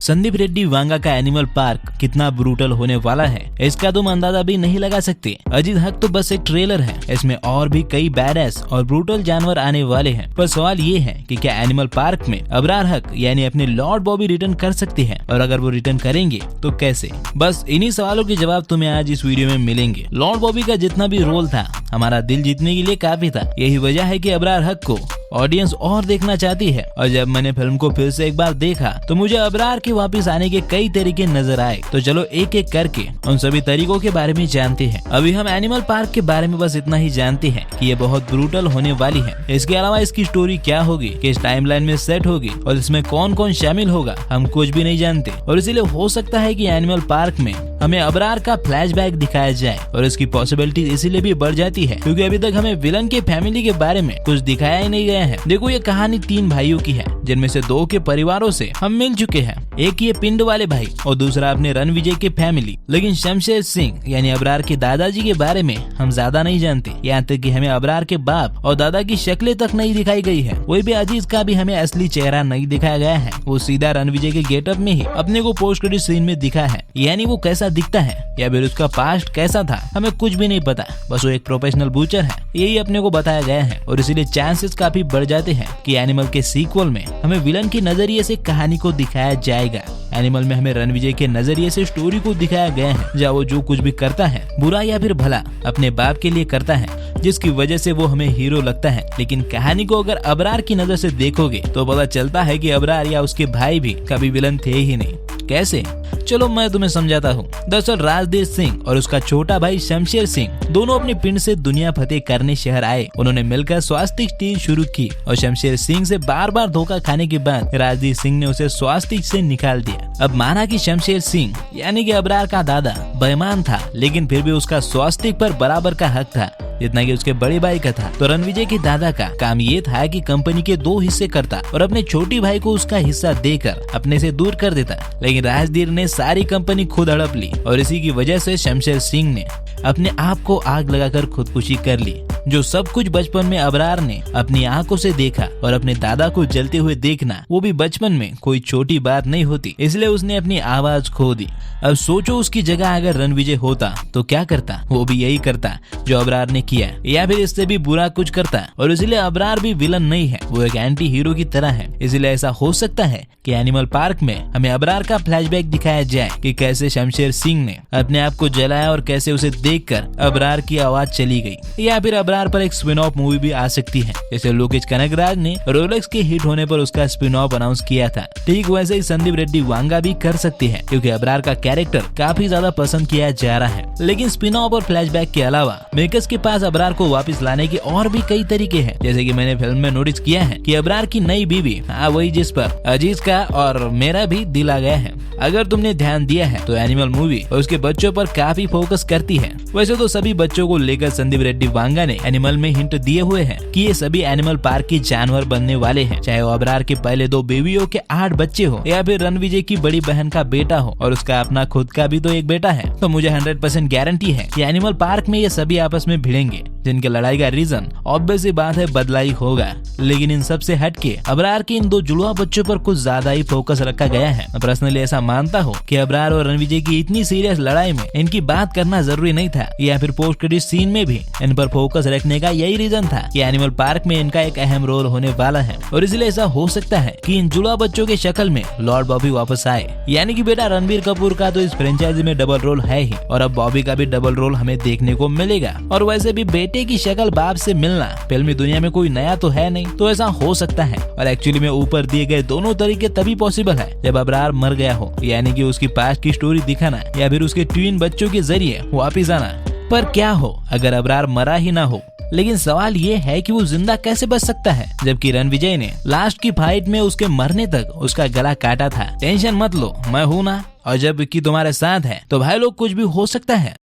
संदीप रेड्डी वांगा का animal park कितना brutal होने वाला है इसका तुम अंदाजा भी नहीं लगा सकते। अजीज हक तो बस एक ट्रेलर है, इसमें और भी कई बैडएस और ब्रूटल जानवर आने वाले हैं। पर सवाल ये है कि क्या एनिमल पार्क में अबरार हक यानी अपने लॉर्ड बॉबी रिटर्न कर सकते हैं, और अगर वो रिटर्न करेंगे तो कैसे? बस इन्हीं सवालों के जवाब तुम्हें आज इस वीडियो में मिलेंगे। लॉर्ड बॉबी का जितना भी रोल था हमारा दिल जीतने के लिए काफी था। यही वजह है कि अबरार हक को ऑडियंस और देखना चाहती है। और जब मैंने फिल्म को फिर से एक बार देखा तो मुझे अबरार के वापस आने के कई तरीके नजर आए। तो चलो एक एक करके उन सभी तरीकों के बारे में जानते हैं। अभी हम एनिमल पार्क के बारे में बस इतना ही जानते हैं कि ये बहुत ब्रूटल होने वाली है। इसके अलावा इसकी स्टोरी क्या होगी, किस टाइमलाइन में सेट होगी और इसमें कौन कौन शामिल होगा, हम कुछ भी नहीं जानते। और इसीलिए हो सकता है कि एनिमल पार्क में हमें अबरार का फ्लैशबैक दिखाया जाए, और इसकी पॉसिबिलिटी इसीलिए भी बढ़ जाती है क्योंकि अभी तक हमें विलन के फैमिली के बारे में कुछ दिखाया ही नहीं गया है। देखो, ये कहानी 3 भाइयों की है जिनमें से 2 के परिवारों से हम मिल चुके हैं। एक ये पिंड वाले भाई और दूसरा अपने रणविजय के फैमिली। लेकिन शमशेर सिंह यानी अबरार के दादाजी के बारे में हम ज्यादा नहीं जानते। यहाँ तक कि हमें अबरार के बाप और दादा की शक्लें तक नहीं दिखाई गई है। वही भी अजीज का भी हमें असली चेहरा नहीं दिखाया गया है। वो सीधा रणविजय के गेटअप में ही अपने को पोस्ट क्रेडिट सीन में दिखा है। यानी वो कैसा दिखता है या फिर उसका पास्ट कैसा था हमें कुछ भी नहीं पता। बस वो एक प्रोफेशनल बूचर है, यही अपने को बताया गया है। और इसीलिए चांसेस काफी बढ़ जाते हैं कि एनिमल के सीक्वल में हमें विलन के नजरिए से कहानी को दिखाया जाएगा। एनिमल में हमें रणविजय के नजरिए से स्टोरी को दिखाया गया है, जहाँ वो जो कुछ भी करता है बुरा या फिर भला अपने बाप के लिए करता है, जिसकी वजह से वो हमें हीरो लगता है। लेकिन कहानी को अगर अबरार की नजर से देखोगे तो पता चलता है कि अबरार या उसके भाई भी कभी विलन थे ही नहीं। कैसे? चलो मैं तुम्हें समझाता हूँ। दरअसल राजदेव सिंह और उसका छोटा भाई शमशेर सिंह दोनों अपने पिंड से दुनिया फतेह करने शहर आए। उन्होंने मिलकर स्वास्तिक टीम शुरू की और शमशेर सिंह से बार बार धोखा खाने के बाद राजदेव सिंह ने उसे स्वास्तिक से निकाल दिया। अब माना कि शमशेर सिंह यानी कि अबरार का दादा बेईमान था, लेकिन फिर भी उसका स्वास्तिक पर बराबर का हक था जितना कि उसके बड़े भाई का था। तो रणविजय के दादा का काम ये था कि कंपनी के 2 हिस्से करता और अपने छोटी भाई को उसका हिस्सा देकर अपने से दूर कर देता। लेकिन राजदीर ने सारी कंपनी खुद हड़प ली और इसी की वजह से शमशेर सिंह ने अपने आप को आग लगाकर खुदकुशी कर ली। जो सब कुछ बचपन में अबरार ने अपनी आंखों से देखा और अपने दादा को जलते हुए देखना, वो भी बचपन में कोई छोटी बात नहीं होती, इसलिए उसने अपनी आवाज खो दी। अब सोचो उसकी जगह अगर रणविजय होता तो क्या करता? वो भी यही करता जो अबरार ने किया, या फिर इससे भी बुरा कुछ करता। और इसलिए अबरार भी विलन नहीं है, वो एक एंटी हीरो की तरह है। इसलिए ऐसा हो सकता है कि एनिमल पार्क में हमें अबरार का फ्लैशबैक दिखाया जाए कि कैसे शमशेर सिंह ने अपने आप को जलाया और कैसे उसे देखकर अबरार की आवाज चली गई। या फिर अबरार पर एक स्पिन ऑफ मूवी भी आ सकती है, जैसे लोकेश कनगराज ने रोलेक्स के हिट होने पर उसका स्पिन ऑफ अनाउंस किया था। ठीक वैसे ही संदीप रेड्डी वांगा भी कर सकती है, क्योंकि अबरार का कैरेक्टर काफी ज्यादा पसंद किया जा रहा है। लेकिन स्पिन ऑफ और फ्लैशबैक के अलावा मेकर्स के पास अबरार को वापस लाने के और भी कई तरीके हैं। जैसे कि मैंने फिल्म में नोटिस किया है कि अबरार की नई बीवी, वही जिस पर अजीज का और मेरा भी दिल आ गया है। अगर तुमने ध्यान दिया है तो एनिमल मूवी और उसके बच्चों पर काफी फोकस करती है। वैसे तो सभी बच्चों को लेकर संदीप रेड्डी वांगा ने एनिमल में हिंट दिए हुए हैं कि ये सभी एनिमल पार्क के जानवर बनने वाले हैं, चाहे वो अबरार के पहले 2 बीवियों के 8 बच्चे हो या फिर रणविजय की बड़ी बहन का बेटा हो और उसका अपना खुद का भी तो एक बेटा है। तो मुझे 100% गारंटी है कि एनिमल पार्क में ये सभी आपस में भिड़ेंगे, जिनके लड़ाई का रीजन ऑब्वियस सी बात है बदला ही होगा। लेकिन इन सब से हटके अबरार के इन 2 जुड़वा बच्चों पर कुछ ज्यादा ही फोकस रखा गया है। मैं पर्सनली ऐसा मानता हूँ कि अबरार और रणविजय की इतनी सीरियस लड़ाई में इनकी बात करना जरूरी नहीं था, या फिर पोस्ट क्रेडिट सीन में भी इन पर फोकस रखने का यही रीजन था कि एनिमल पार्क में इनका एक अहम रोल होने वाला है। और इसलिए ऐसा हो सकता है कि इन जुड़वा बच्चों के शक्ल में लॉर्ड बॉबी वापस आए। यानी कि बेटा रणबीर कपूर का तो इस फ्रेंचाइजी में डबल रोल है ही, और अब बॉबी का भी डबल रोल हमें देखने को मिलेगा। और वैसे भी बेटे की शक्ल बाप से मिलना फिल्मी दुनिया में कोई नया तो है नहीं, तो ऐसा हो सकता है। और एक्चुअली में ऊपर दिए गए दोनों तरीके तभी पॉसिबल है जब अबरार मर गया हो, यानी कि उसकी पास्ट की स्टोरी दिखाना या फिर उसके ट्विन बच्चों के जरिए वापिस आना। पर क्या हो अगर अबरार मरा ही ना हो? लेकिन सवाल ये है कि वो जिंदा कैसे बच सकता है, जबकि रणविजय ने लास्ट की फाइट में उसके मरने तक उसका गला काटा था। टेंशन मत लो, मैं हूँ ना, और जब विक्की तुम्हारे साथ है तो भाई लोग कुछ भी हो सकता है।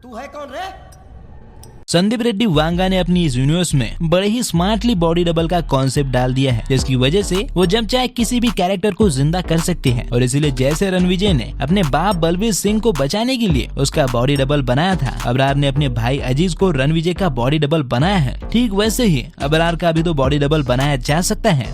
तू है कौन रे? संदीप रेड्डी वांगा ने अपनी इस यूनिवर्स में बड़े ही स्मार्टली बॉडी डबल का कॉन्सेप्ट डाल दिया है, जिसकी वजह से वो जब चाहे किसी भी कैरेक्टर को जिंदा कर सकते हैं। और इसीलिए जैसे रणविजय ने अपने बाप बलबीर सिंह को बचाने के लिए उसका बॉडी डबल बनाया था, अबरार ने अपने भाई अजीज को रणविजय का बॉडी डबल बनाया है। ठीक वैसे ही अबरार का भी तो बॉडी डबल बनाया जा सकता है।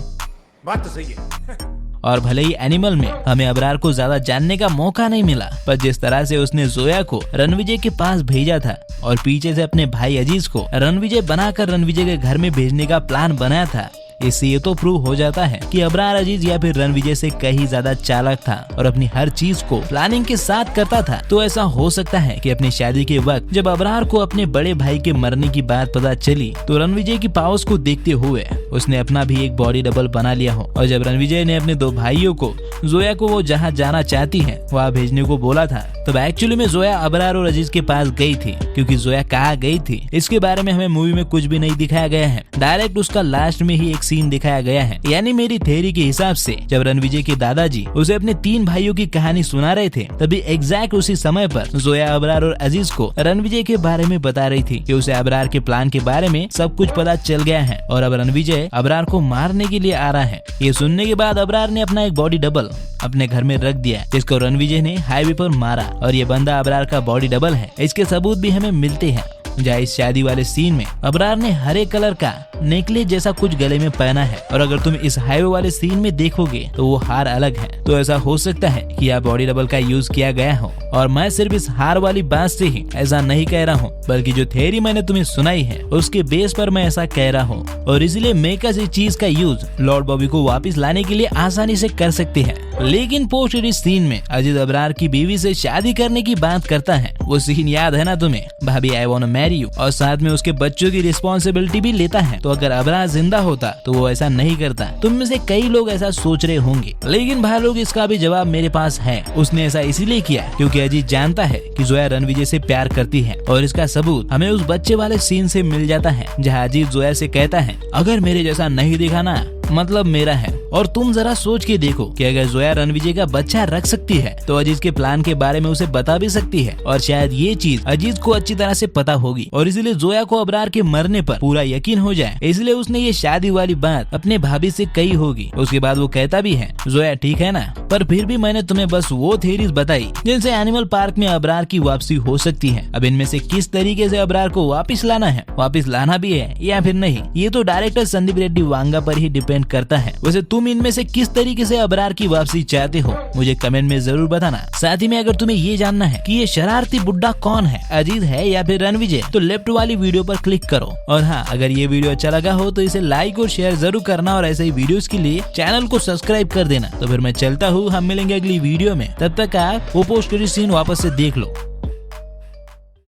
बात तो सही है। और भले ही एनिमल में हमें अबरार को ज्यादा जानने का मौका नहीं मिला, पर जिस तरह से उसने जोया को रणविजय के पास भेजा था और पीछे से अपने भाई अजीज को रणविजय बनाकर रणविजय के घर में भेजने का प्लान बनाया था, इससे ये तो प्रूव हो जाता है कि अबरार अजीज या फिर रणविजय से कहीं ज्यादा चालाक था और अपनी हर चीज को प्लानिंग के साथ करता था। तो ऐसा हो सकता है कि अपनी शादी के वक्त जब अबरार को अपने बड़े भाई के मरने की बात पता चली तो रणविजय की पावर्स को देखते हुए उसने अपना भी एक बॉडी डबल बना लिया हो, और जब रणविजय ने अपने 2 भाइयों को जोया को वो जहाँ जाना चाहती है वहाँ भेजने को बोला था, तब एक्चुअली में जोया अबरार और अजीज के पास गई थी। क्योंकि जोया कहाँ गई थी इसके बारे में हमें मूवी में कुछ भी नहीं दिखाया गया है, डायरेक्ट उसका लास्ट में ही एक सीन दिखाया गया है। यानी मेरी थ्योरी के हिसाब से जब रणविजय के दादाजी उसे अपने 3 भाइयों की कहानी सुना रहे थे, तभी एग्जैक्ट उसी समय पर जोया अबरार और अजीज को रणविजय के बारे में बता रही थी कि उसे अबरार के प्लान के बारे में सब कुछ पता चल गया है और अब रणविजय अबरार को मारने के लिए आ रहा है। ये सुनने के बाद अबरार ने अपना एक बॉडी डबल अपने घर में रख दिया, जिसको रणविजय ने हाईवे पर मारा, और ये बंदा अबरार का बॉडी डबल है। इसके सबूत भी हमें मिलते हैं, जहाँ इस शादी वाले सीन में अबरार ने हरे कलर का नेकलेस जैसा कुछ गले में पहना है, और अगर तुम इस हाईवे वाले सीन में देखोगे तो वो हार अलग है। तो ऐसा हो सकता है कि यह बॉडी डबल का यूज किया गया हो, और मैं सिर्फ इस हार वाली बात से ही ऐसा नहीं कह रहा हूँ, बल्कि जो थ्योरी मैंने तुम्हें सुनाई है उसके बेस पर मैं ऐसा कह रहा हूँ। और इसलिए मेकर्स इस चीज का यूज लॉर्ड बॉबी को वापस लाने के लिए आसानी से कर सकते हैं। लेकिन पोस्ट क्रेडिट सीन में अजीज अबरार की बीवी से शादी करने की बात करता है, वो सीन याद है ना तुम्हें, भाभी I want to marry you, और साथ में उसके बच्चों की रिस्पॉन्सिबिलिटी भी लेता है। तो अगर अबरार जिंदा होता तो वो ऐसा नहीं करता। तुम में से कई लोग ऐसा सोच रहे होंगे, लेकिन भाई लोग इसका भी जवाब मेरे पास है। उसने ऐसा इसीलिए किया क्योंकि अजीज जानता है कि जोया रणविजय से प्यार करती है, और इसका सबूत हमें उस बच्चे वाले सीन से मिल जाता है जहाँ अजीज जोया से कहता है, अगर मेरे जैसा नहीं दिखा ना मतलब मेरा है। और तुम जरा सोच के देखो कि अगर जोया रणविजय का बच्चा रख सकती है तो अजीज के प्लान के बारे में उसे बता भी सकती है, और शायद ये चीज अजीज को अच्छी तरह से पता होगी, और इसलिए जोया को अबरार के मरने पर पूरा यकीन हो जाए, इसलिए उसने ये शादी वाली बात अपने भाभी से कही होगी। उसके बाद वो कहता भी है, जोया ठीक है ना, पर फिर भी मैंने तुम्हें बस वो थ्योरीज बताई जिनसे एनिमल पार्क में अबरार की वापसी हो सकती है। अब इनमें से किस तरीके से अबरार को वापस लाना है, वापस लाना भी है या फिर नहीं, ये तो डायरेक्टर संदीप रेड्डी वांगा पर ही डिपेंड करता है। वैसे तुम इनमें से किस तरीके से अबरार की वापसी चाहते हो मुझे कमेंट में जरूर बताना। साथ ही में अगर तुम्हें ये जानना है कि ये शरारती बुड्ढा कौन है, अजीज है या फिर रणविजय, तो लेफ्ट वाली वीडियो पर क्लिक करो। और हाँ, अगर ये वीडियो अच्छा लगा हो तो इसे लाइक और शेयर जरूर करना, और ऐसे ही वीडियोस के लिए चैनल को सब्सक्राइब कर देना। तो फिर मैं चलता हूँ, हम मिलेंगे अगली वीडियो में, तब तक आप वो पोस्ट क्रेडिट सीन वापस से देख लो।